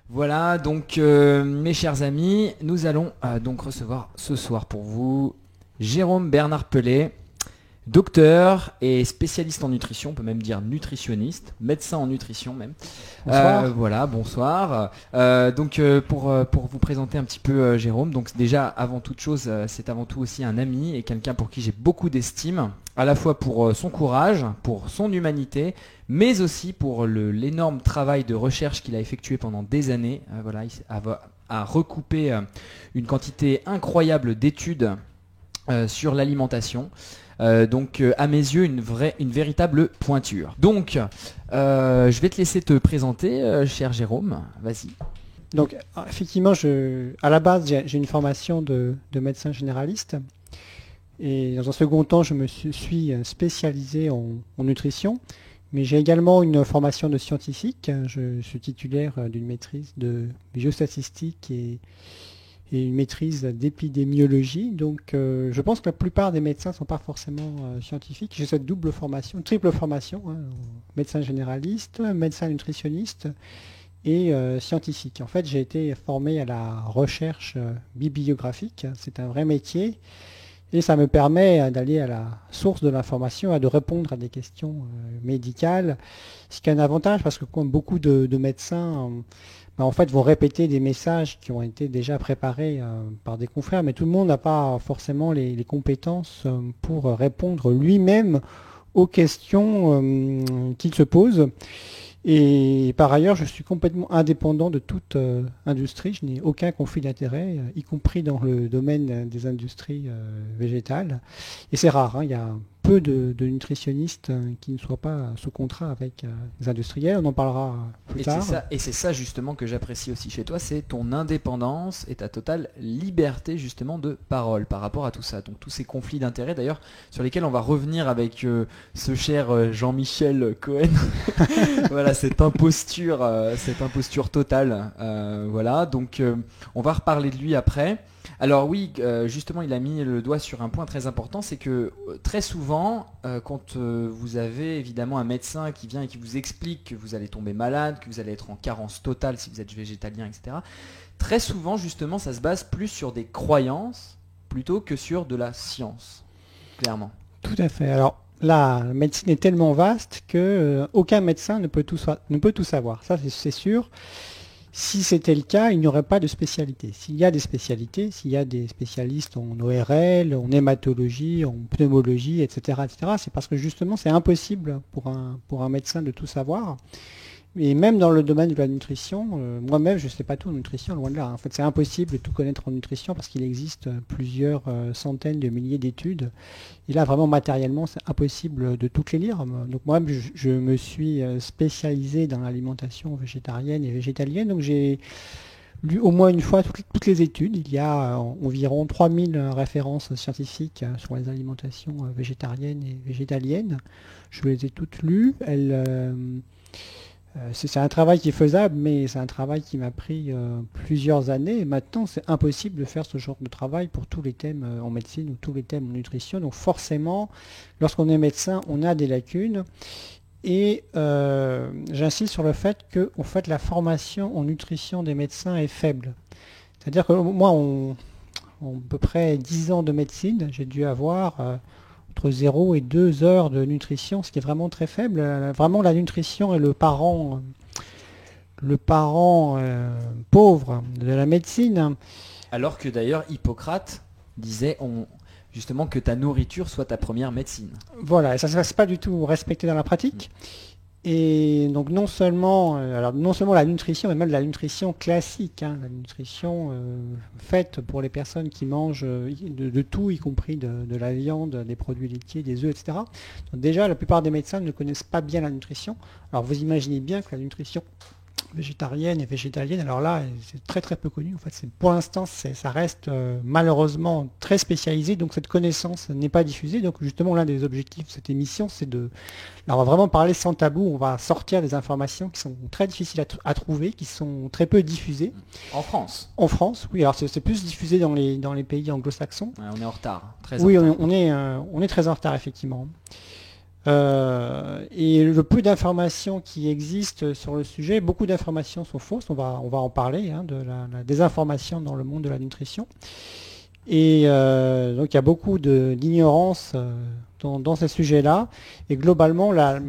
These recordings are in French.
Voilà, donc mes chers amis, nous allons donc recevoir ce soir pour vous Jérôme Bernard Pelé, docteur et spécialiste en nutrition, on peut même dire nutritionniste, médecin en nutrition même. Bonsoir. Voilà, bonsoir. Pour vous présenter un petit peu Jérôme, donc déjà avant toute chose, c'est avant tout aussi un ami et quelqu'un pour qui j'ai beaucoup d'estime, à la fois pour son courage, pour son humanité, mais aussi pour l'énorme travail de recherche qu'il a effectué pendant des années. Voilà, a recoupé une quantité incroyable d'études sur l'alimentation. À mes yeux, une véritable pointure. Donc, je vais te laisser te présenter, cher Jérôme. Vas-y. Donc, effectivement, à la base, j'ai une formation de médecin généraliste. Et dans un second temps, je me suis spécialisé en nutrition. Mais j'ai également une formation de scientifique. Je suis titulaire d'une maîtrise de biostatistique et une maîtrise d'épidémiologie. Donc je pense que la plupart des médecins ne sont pas forcément scientifiques. J'ai cette double formation, triple formation, hein, médecin généraliste, médecin nutritionniste et scientifique. En fait, j'ai été formé à la recherche bibliographique. C'est un vrai métier. Et ça me permet d'aller à la source de l'information et de répondre à des questions médicales. Ce qui a un avantage parce que comme beaucoup de médecins en fait, vont répéter des messages qui ont été déjà préparés par des confrères, mais tout le monde n'a pas forcément les compétences pour répondre lui-même aux questions qu'il se pose. Et par ailleurs, je suis complètement indépendant de toute industrie. Je n'ai aucun conflit d'intérêt, y compris dans le domaine des industries végétales. Et c'est rare, hein, il y a peu de nutritionnistes qui ne soient pas sous contrat avec les industriels. On en parlera plus tard. Et c'est ça justement que j'apprécie aussi chez toi, c'est ton indépendance et ta totale liberté justement de parole par rapport à tout ça. Donc tous ces conflits d'intérêts d'ailleurs sur lesquels on va revenir avec ce cher Jean-Michel Cohen. Voilà, cette imposture totale. Voilà, donc on va reparler de lui après. Alors oui, justement, il a mis le doigt sur un point très important, c'est que très souvent, quand vous avez évidemment un médecin qui vient et qui vous explique que vous allez tomber malade, que vous allez être en carence totale si vous êtes végétalien, etc., très souvent, justement, ça se base plus sur des croyances plutôt que sur de la science, clairement. Tout à fait. Alors, la médecine est tellement vaste que aucun médecin ne peut tout savoir. Ça, c'est sûr. Si c'était le cas, il n'y aurait pas de spécialité. S'il y a des spécialités, s'il y a des spécialistes en ORL, en hématologie, en pneumologie, etc., c'est parce que justement c'est impossible pour un médecin de tout savoir. Et même dans le domaine de la nutrition, moi-même je ne sais pas tout en nutrition, loin de là. En fait, c'est impossible de tout connaître en nutrition parce qu'il existe plusieurs centaines de milliers d'études. Et là, vraiment matériellement, c'est impossible de toutes les lire. Donc moi-même, je me suis spécialisé dans l'alimentation végétarienne et végétalienne. Donc j'ai lu au moins une fois toutes les études. Il y a environ 3000 références scientifiques sur les alimentations végétariennes et végétaliennes. Je les ai toutes lues. C'est un travail qui est faisable, mais c'est un travail qui m'a pris plusieurs années. Et maintenant, c'est impossible de faire ce genre de travail pour tous les thèmes en médecine ou tous les thèmes en nutrition. Donc forcément, lorsqu'on est médecin, on a des lacunes. Et j'insiste sur le fait que en fait, la formation en nutrition des médecins est faible. C'est-à-dire que moi, en à peu près 10 ans de médecine, j'ai dû avoir entre 0 et 2 heures de nutrition, ce qui est vraiment très faible. Vraiment, la nutrition est le parent pauvre de la médecine. Alors que d'ailleurs Hippocrate disait justement que ta nourriture soit ta première médecine. Voilà, et ça ne se passe pas du tout respecté dans la pratique. Et donc non seulement la nutrition, mais même la nutrition classique, hein, la nutrition faite pour les personnes qui mangent de tout, y compris de la viande, des produits laitiers, des œufs, etc. Donc déjà, la plupart des médecins ne connaissent pas bien la nutrition. Alors vous imaginez bien que la nutrition végétarienne et végétalienne, alors là, c'est très très peu connu. En fait, pour l'instant, ça reste malheureusement très spécialisé, donc cette connaissance n'est pas diffusée. Donc justement, l'un des objectifs de cette émission, c'est de... Là, on va vraiment parler sans tabou, on va sortir des informations qui sont très difficiles à trouver, qui sont très peu diffusées. En France. En France, oui, alors c'est plus diffusé dans les pays anglo-saxons. Ouais, on est en retard, très oui, en retard. on est très en retard, effectivement. Et le peu d'informations qui existent sur le sujet, beaucoup d'informations sont fausses, on va en parler, hein, de la désinformation dans le monde de la nutrition. Et donc il y a beaucoup d'ignorance dans ces sujets-là. Et globalement, la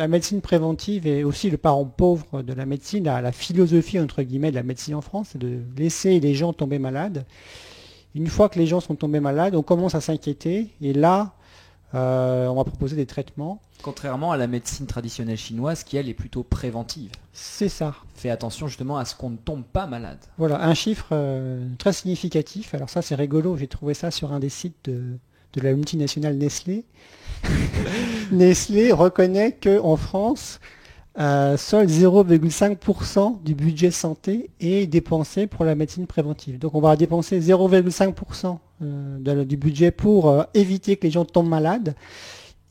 médecine préventive est aussi le parent pauvre de la médecine. La philosophie, entre guillemets, de la médecine en France, c'est de laisser les gens tomber malades. Une fois que les gens sont tombés malades, on commence à s'inquiéter. Et là, on va proposer des traitements. Contrairement à la médecine traditionnelle chinoise qui, elle, est plutôt préventive. C'est ça. Fais attention justement à ce qu'on ne tombe pas malade. Voilà, un chiffre très significatif. Alors ça, c'est rigolo. J'ai trouvé ça sur un des sites de la multinationale Nestlé. Nestlé reconnaît qu'en France, seul 0,5% du budget santé est dépensé pour la médecine préventive. Donc on va dépenser 0,5% du budget pour éviter que les gens tombent malades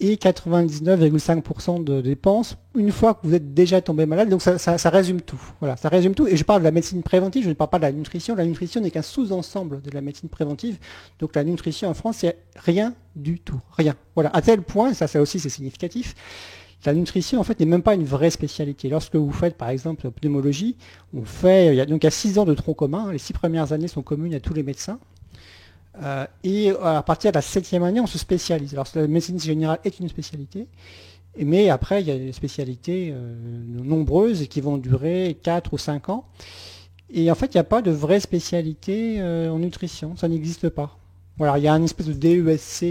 et 99,5% de dépenses une fois que vous êtes déjà tombé malade. Donc ça résume tout. Voilà, ça résume tout. Et je parle de la médecine préventive, je ne parle pas de la nutrition. La nutrition n'est qu'un sous-ensemble de la médecine préventive. Donc la nutrition en France, c'est rien du tout. Rien. Voilà. À tel point, ça aussi c'est significatif, la nutrition en fait n'est même pas une vraie spécialité. Lorsque vous faites par exemple la pneumologie, il y a 6 ans de tronc commun. Les 6 premières années sont communes à tous les médecins. Et à partir de la 7e année, on se spécialise. Alors la médecine générale est une spécialité, mais après il y a des spécialités nombreuses qui vont durer 4 ou 5 ans. Et en fait, il n'y a pas de vraie spécialité en nutrition, ça n'existe pas. Voilà, il y a une espèce de DESC,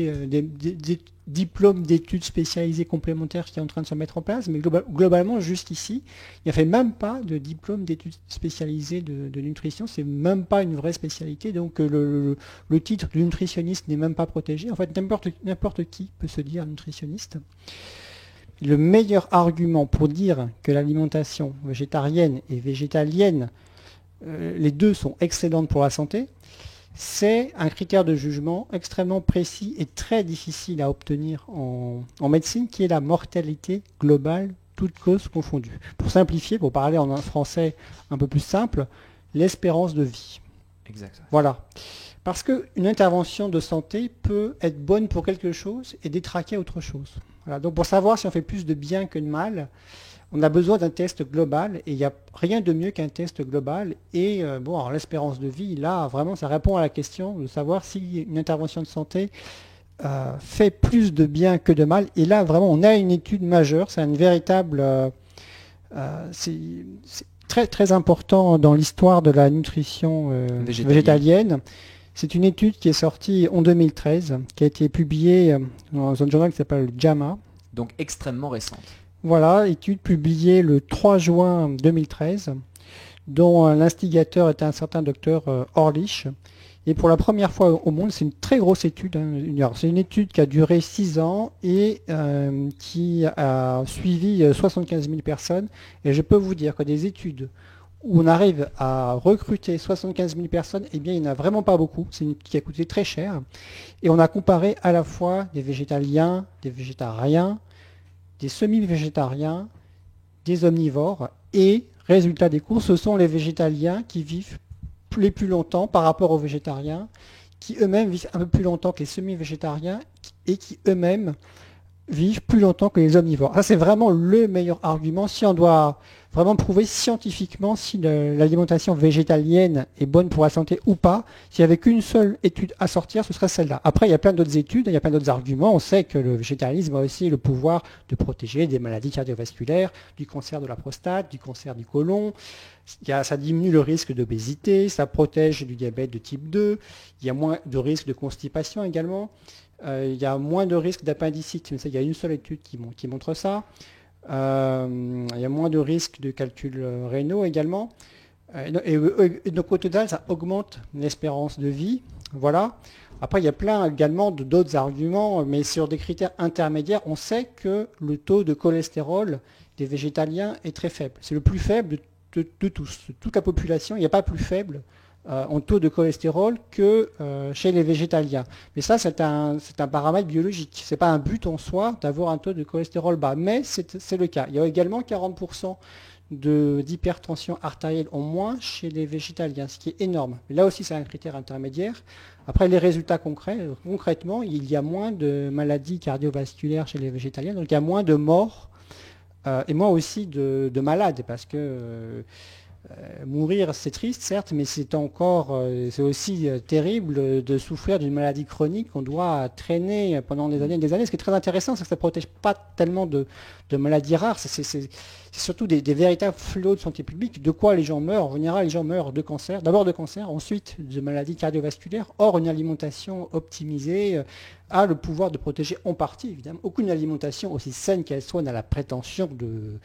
diplôme d'études spécialisées complémentaires qui est en train de se mettre en place, mais globalement, jusqu'ici, il n'y a fait même pas de diplôme d'études spécialisées de nutrition, c'est même pas une vraie spécialité, donc le titre de nutritionniste n'est même pas protégé. En fait, n'importe qui peut se dire nutritionniste. Le meilleur argument pour dire que l'alimentation végétarienne et végétalienne, les deux sont excellentes pour la santé, c'est un critère de jugement extrêmement précis et très difficile à obtenir en médecine, qui est la mortalité globale, toutes causes confondues. Pour simplifier, pour parler en un français un peu plus simple, l'espérance de vie. Exact. Voilà. Parce qu'une intervention de santé peut être bonne pour quelque chose et détraquer autre chose. Voilà. Donc pour savoir si on fait plus de bien que de mal, on a besoin d'un test global et il n'y a rien de mieux qu'un test global. Et alors l'espérance de vie, là, vraiment, ça répond à la question de savoir si une intervention de santé fait plus de bien que de mal. Et là, vraiment, on a une étude majeure. C'est une véritable... c'est très, très important dans l'histoire de la nutrition végétalienne. C'est une étude qui est sortie en 2013, qui a été publiée dans un journal qui s'appelle JAMA. Donc extrêmement récente. Voilà, étude publiée le 3 juin 2013, dont l'instigateur était un certain docteur Orlich. Et pour la première fois au monde, c'est une très grosse étude. Hein, c'est une étude qui a duré 6 ans et qui a suivi 75 000 personnes. Et je peux vous dire que des études où on arrive à recruter 75 000 personnes, eh bien, il n'y en a vraiment pas beaucoup. C'est une étude qui a coûté très cher. Et on a comparé à la fois des végétaliens, des végétariens, des semi-végétariens, des omnivores, et résultat des courses, ce sont les végétaliens qui vivent les plus longtemps par rapport aux végétariens, qui eux-mêmes vivent un peu plus longtemps que les semi-végétariens, et qui eux-mêmes vivent plus longtemps que les omnivores. Ça, c'est vraiment le meilleur argument. Si on doit vraiment prouver scientifiquement si l'alimentation végétalienne est bonne pour la santé ou pas, s'il n'y avait qu'une seule étude à sortir, ce serait celle-là. Après, il y a plein d'autres études, il y a plein d'autres arguments. On sait que le végétalisme a aussi le pouvoir de protéger des maladies cardiovasculaires, du cancer de la prostate, du cancer du côlon. Ça diminue le risque d'obésité, ça protège du diabète de type 2, il y a moins de risque de constipation également. Il y a moins de risque d'appendicite, mais ça, il y a une seule étude qui montre ça. Il y a moins de risques de calculs rénaux également. Et donc au total, ça augmente l'espérance de vie. Voilà. Après, il y a plein également d'autres arguments, mais sur des critères intermédiaires, on sait que le taux de cholestérol des végétaliens est très faible. C'est le plus faible de tous. De toute la population, il n'y a pas plus faible en taux de cholestérol que chez les végétaliens. Mais ça, c'est un paramètre biologique. Ce n'est pas un but en soi d'avoir un taux de cholestérol bas, mais c'est le cas. Il y a également 40% d'hypertension artérielle en moins chez les végétaliens, ce qui est énorme. Là aussi, c'est un critère intermédiaire. Après, les résultats concrets, concrètement, il y a moins de maladies cardiovasculaires chez les végétaliens, donc il y a moins de morts et moins aussi de malades, parce que mourir, c'est triste, certes, mais c'est c'est aussi terrible de souffrir d'une maladie chronique qu'on doit traîner pendant des années et des années. Ce qui est très intéressant, c'est que ça ne protège pas tellement de maladies rares. C'est surtout des véritables fléaux de santé publique. De quoi les gens meurent? En général, les gens meurent de cancer, d'abord de cancer, ensuite de maladies cardiovasculaires. Or, une alimentation optimisée a le pouvoir de protéger en partie, évidemment. Aucune alimentation, aussi saine qu'elle soit, n'a la prétention de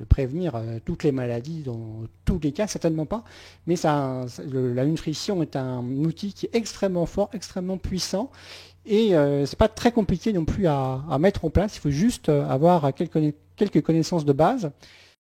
prévenir toutes les maladies dans tous les cas, certainement pas. Mais la nutrition est un outil qui est extrêmement fort, extrêmement puissant. Et c'est pas très compliqué non plus à mettre en place. Il faut juste avoir quelques connaissances de base.